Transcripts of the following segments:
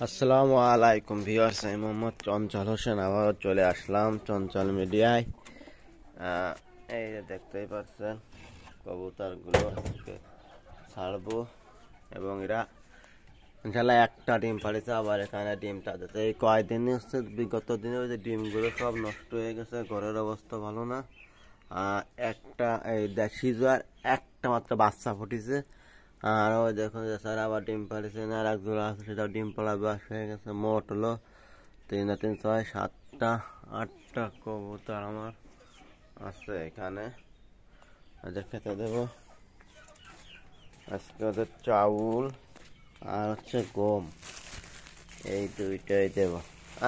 আসসালামু আলাইকুম ভিউয়ার্স, আমি মোহাম্মদ চঞ্চল হোসেন আবার চলে আসলাম চঞ্চল মিডিয়ায়। এই যে দেখতেই পাচ্ছেন কবুতরগুলো আজকে ছাড়বো এবং এরা ইনশাল্লাহ একটা ডিম পাড়িছে। আবার এখানে ডিমটা যাতে এই কয়দিনই হচ্ছে, বিগত দিনে ওই যে ডিমগুলো সব নষ্ট হয়ে গেছে, ঘরের অবস্থা ভালো না। একটা এই দেশি জোয়ার একটা মাত্র বাচ্চা ফুটিছে। আর ওই দেখুন যে স্যার আবার ডিম পাড়িছে, আর এক জোড়া আছে সেটাও ডিম পাড়া বয়স হয়ে গেছে। মোট হলো 3 3 6 7টা 8টা কবুতর আমার আছে এখানে। ওদের খেতে দেবো আজকে, ওদের চাউল আর হচ্ছে গম, এই দুইটাই দেব।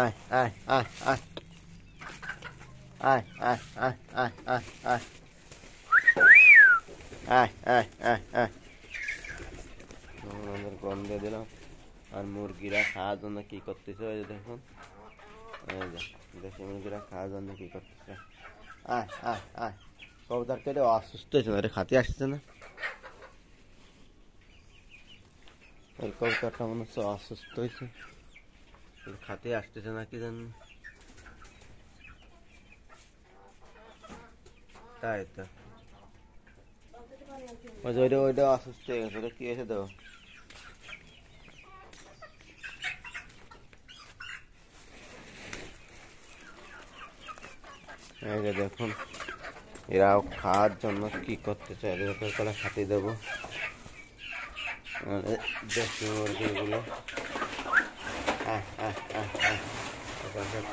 আয় আয় আয় আয় আয় আয় আয় আয় আয় আয় আয় আয় আয় আয় আমাদের গম দিয়ে দিলাম। আর মুরগিরা খাওয়ার জন্য কি করতেছে ওই যে দেখুন, এই যে দেশি মুরগিরা খাওয়ার জন্য কি করতেছে। আয় আয় আয় কবুতর কেটে অসুস্থ হয়েছে, এটা খাতে আসছে না। এই কবুতরটা মনে হচ্ছে অসুস্থ হয়েছে, খাতে আসতেছে না কি জানি। তাই তো ওইটা অসুস্থ হয়ে গেছে, ওটা কি এসে দেবো। এই যে দেখুন এরাও খাওয়ার জন্য কি করতে চাই, এদের করে খাতে দেবো। দেশি মুরগিগুলো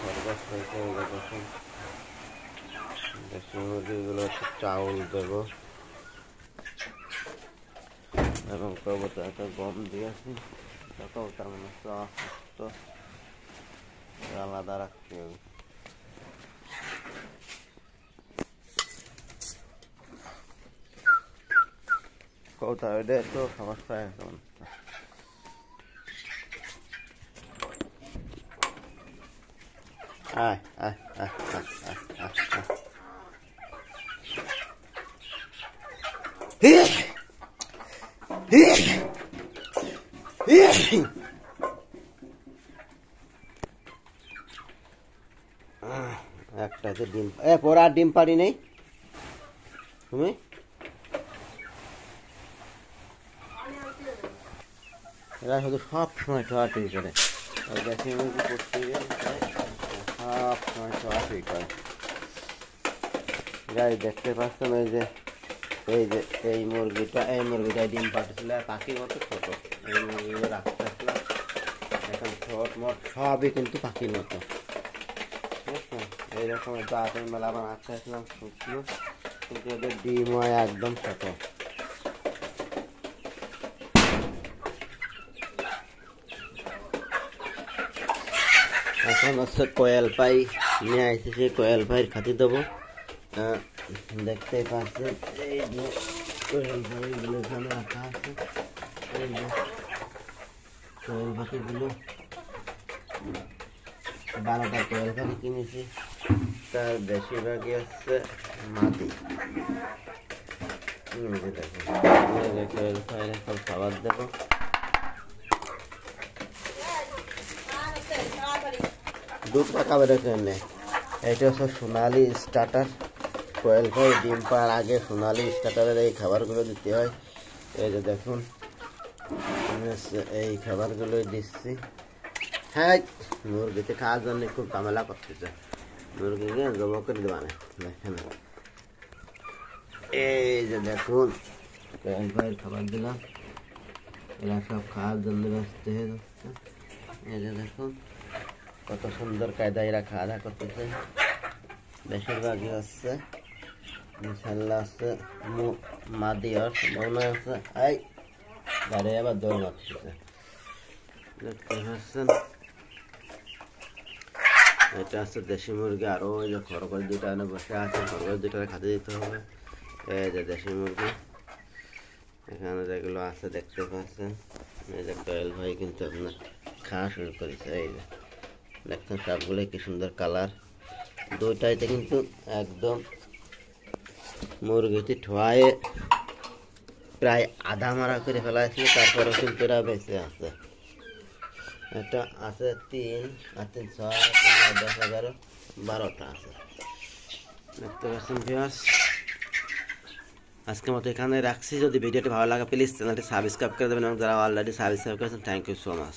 খরগোশ হয়েছে, দেখুন দেশি মুরগিগুলো চাউল দেবো এবং কবুতরকে গম দিয়েছি। কবুতর মনে হচ্ছে অসুস্থ, আলাদা রাখতে হবে। কবুতর ওইটা তো সমস্যা এখন। আয় আয় আয় আয় আয় আয় একটা যে ডিম পরে আর ডিম পারি নেই তুমি। এরা শুধু সব সময় ছোয়াছুয়ি করে, দেশি মুরগি করতে সব সময় ছোয়াছুয়ি করে। যাই দেখতে পাচ্ছেন এই মুরগিটা ডিম পাঠিয়েছিল, পাখির মতো ছোট। এই মুরগিগুলো রাখতে আসলাম এখন, ছোট মোট সবই কিন্তু পাখির মতো। এইরকম দাঁতের মেলা আমার রাখতে আসলাম শুকনো, কিন্তু ওদের ডিম হয় একদম ছোট। এখন হচ্ছে কোয়েল পাই নিয়ে আসছে, সেই কোয়েল পাইয়ের খাতি দেবো। দেখতেই পাচ্ছেন এই যে কোয়েল পাখিগুলো এখানে রাখা আছে। এই যে কোয়েল পাখিগুলো 12টা কোয়েল পাখি কিনেছি, তার বেশিরভাগই হচ্ছে মাটি। দেখুন কোয়েল পাখির এখন খাবার দেবো। দুধ পাকাবে দেখেন, এটা হচ্ছে সোনালি স্টার্টার। কোয়েল পাখি ডিম পাড়ার আগে সোনালি স্টার্টারের এই খাবারগুলো দিতে হয়। এই যে দেখুন এই খাবারগুলোই দিচ্ছি। হ্যাঁ, মুরগিতে খাওয়ার জন্য খুব ঝামেলা করতেছে, মুরগিকে জমা করে দেওয়া নেই। দেখেন এই যে দেখুন কোয়েল পাখির খাবার দিলাম, এরা সব খাওয়ার জন্য ব্যস্ত হয়ে যাচ্ছে। এই যে দেখুন কত সুন্দর কায়দায় এরা খাওয়া দাওয়া করতেছে। বেশিরভাগই হচ্ছে ইনশাল্লাহ হচ্ছে মাদি আর মনে আছে। এই গাড়ি আবার দৌড় মারতেছে, দেখতে পাচ্ছেন। এটা হচ্ছে দেশি মুরগি, আরো ওই যে খরগোশ দুটা এনে বসে আছে, খরগোশ দুটা খাতে দিতে হবে। এই যে দেশি মুরগি এখানে যেগুলো আছে দেখতে পাচ্ছেন। এই যে কোয়েল ভাই কিন্তু আপনার খাওয়া শুরু করেছে। এই যে দেখছেন সবগুলো কি সুন্দর কালার। দুইটাইতে কিন্তু একদম মুরগিটি ঠোয়ায়ে প্রায় আধা মারা করে ফেলা হয়েছিল, তারপরেও কিন্তু এরা বেঁচে আছে। এটা আছে 3 আর 3 6 10 11 12টা আছে দেখতে পাচ্ছেন ভিউয়ার্স। আজকের মতো এখানে রাখছি। যদি ভিডিওটি ভালো লাগে প্লিজ চ্যানেলটি সাবস্ক্রাইব করে দেবেন এবং যারা অলরেডি সাবস্ক্রাইব করেছেন থ্যাংক ইউ সো মাচ।